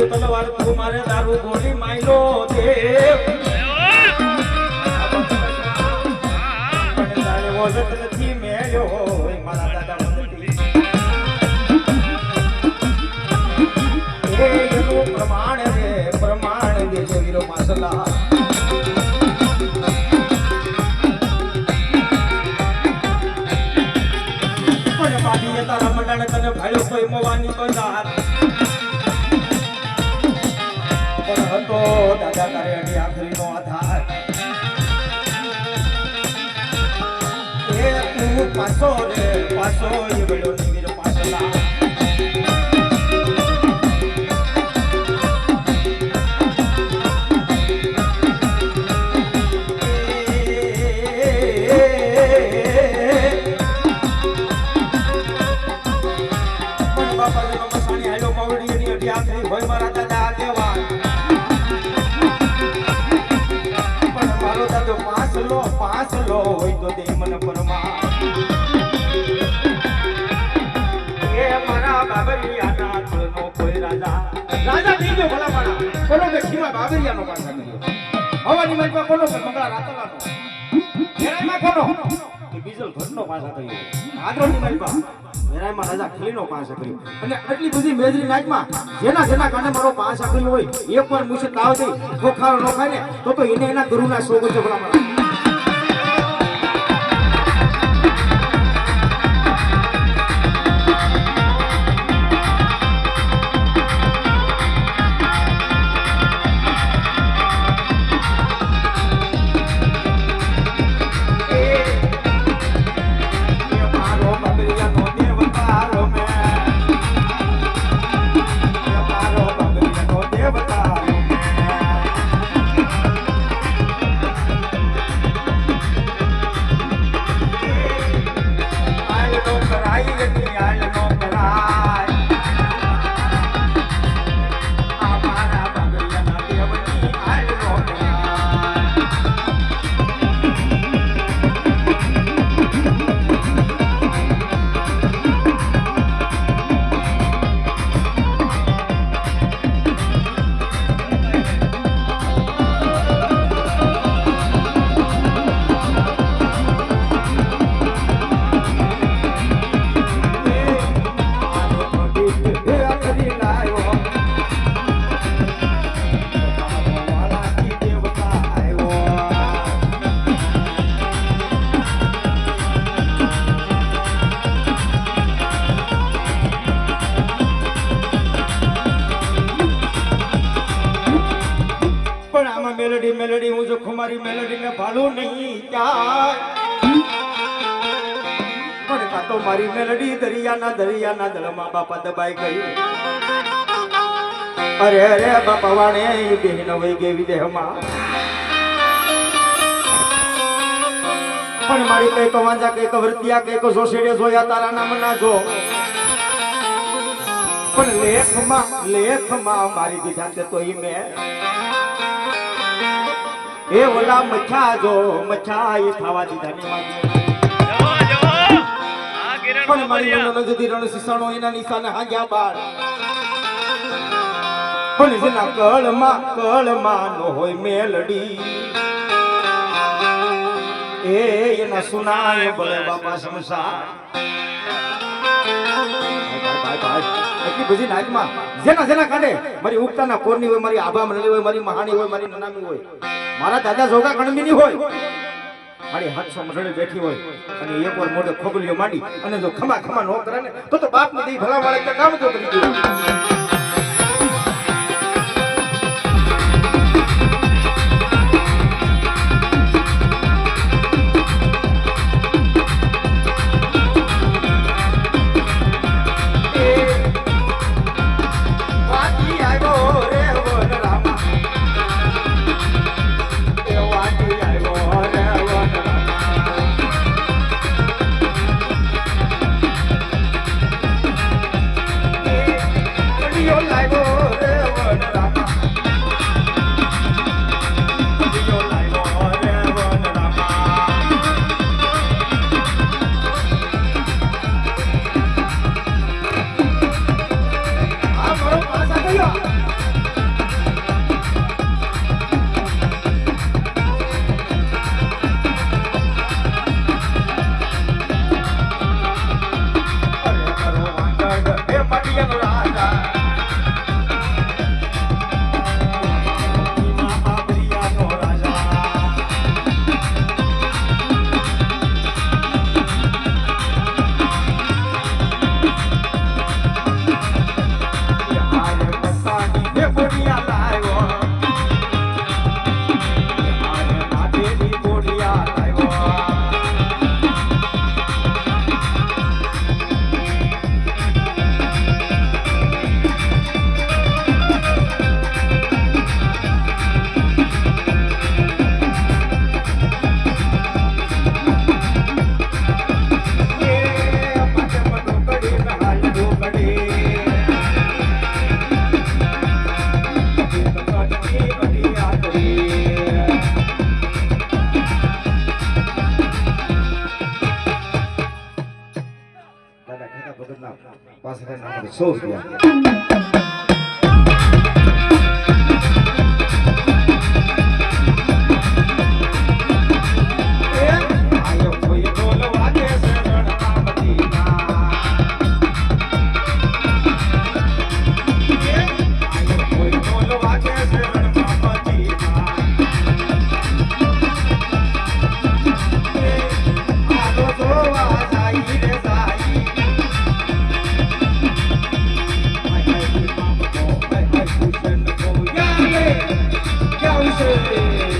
તલવાર તું મારે દારૂ ગોળી માયલો દેવ પણ તારે વોજત નથી મેલ્યો હોય મારા દાદા મંદિર એનું પ્રમાણ દે છે વીરો માસલા પણ બાદીએ તારા મંડાણે તને ભાડ્યો કોઈ મોવાની બજાર હતો દાદા તારે અડી આખરીનો આધાર એ તું પાછો એ વેળો નીર પાછલા પણ બાપા ને મસાણી આયો મવડી ની અડી આખરી હોય મારા દાદા દેવા પાસલો હોય તો દે મન પરમા એ મારા બાબરિયાના નો કોઈ રાજા થઈ ગયો ભલા માણા કોનો કે ખીમા બાબરિયાનો પાસા કર્યો હવાની મનમાં કોનો કે મંગળા રાતલાનો મેરાઈમાં કોનો કે બીજલ ઘરનો પાસા કર્યો આદરોની મનમાં મેરાઈમાં રાજા ખીલીનો પાસા કર્યો અને આટલી બધી મેજરી નાચમાં જેના કાને મારો પાસા કર્યો હોય એકવાર મુશે તાવ દે ખોખારો નો ખાય ને તો એને એના ગુરુના સોગો છે ભલા માણા મેલડી હું જો ખુમારી મેલડી ને ભાલું નહીં ક્યાં પણ કાતો મારી મેલડી દરિયાના દળમાં બાપા દબાઈ ગઈ અરે બાપા વાણે બેન વઈ ગઈ વિદેહમાં પણ મારી કઈ વાંજા કઈ વર્તિયા કઈ જોશેડે જોયા તારા નામ ના જો પણ લેખમાં મારી દીધા તે તો ઈ મેં એ ઓલા મચ્છા એ ખાવા દીધા ને પણ મારી મનનો જદી રણ સિસાણો એના નિશાને હાંગ્યા બાળ પણ જેના કળમાં નો હોય મેલડી એના સુનાય બળે બાપા સમસા એટલી બધી નાચમાં જેના કાંડે મારી ઉગતાના કોરની હોય મારી આભા મનલી હોય મારી મહાણી હોય મારી નનામી હોય મારા દાદા જોગા ગણમીની હોય મારી હાથ સમજણે બેઠી હોય અને એકવાર મોઢે ખોબલીઓ માંડી અને જો ખમા નો કરે ને તો બાપ ને દઈ ભલા વાળે કામ તો કરી દીધું મગજના પાછળ 100 રૂપિયા